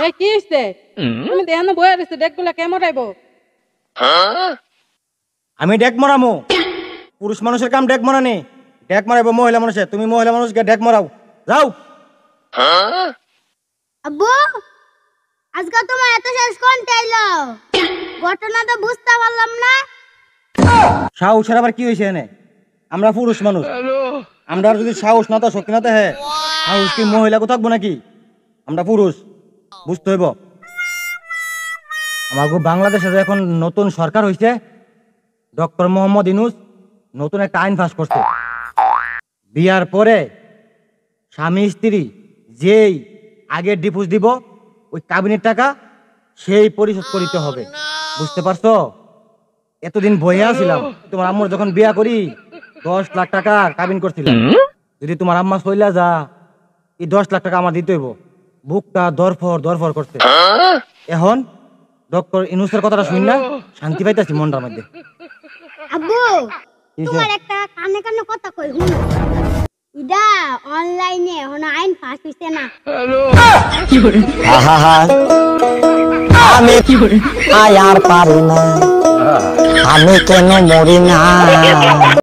এই কি হইছে তুমি দেখানো বইয়া রইছে ডেকগুলা কেমন আইবো আমি ডেক মরামু পুরুষ মানুষের কাম ডেক মরানি ডেক মারাইবো মহিলা মানুষের তুমি মহিলা মানুষকে ডেক মরাও যাও আব্বু আজকে তোমার এত শেষ কোন টাইলো ঘটনা তো বুঝতে পারলাম না সাহসের আবার কি হয়েছে এনে আমরা পুরুষ মানুষ আমরা যদি সাহস না তো শক্তি না তো হ্যাঁ সাহস কি মহিলা থাকবো নাকি আমরা পুরুষ বুঝতে হইব আমাকে বাংলাদেশে এখন নতুন সরকার হয়েছে ডক্টর মোহাম্মদ ইউনূস নতুন একটা আইন পাস করছে বিয়ার পরে স্বামী স্ত্রী যেই আগে ডিভোর্স দিব ওই কাবিনের টাকা সেই পরিশোধ করিতে হবে বুঝতে পারছো এতদিন বইয়া ছিলাম তোমার আম্মুর যখন বিয়া করি 10 লাখ টাকা কাবিন করছিলাম যদি তোমার আম্মা চইলা যা এই 10 লাখ টাকা আমার দিতে হইব বুকটা দরফর করতে এখন ডক্টর ইউনূসের কথাটা শুন না শান্তি পাইতাছি মনটার মধ্যে আব্বু তোমার একটা কানে কানে কথা কই হুন ইডা অনলাইনে হন আইন পাস হইছে না আমি আর পারি না আমি কেন মরি না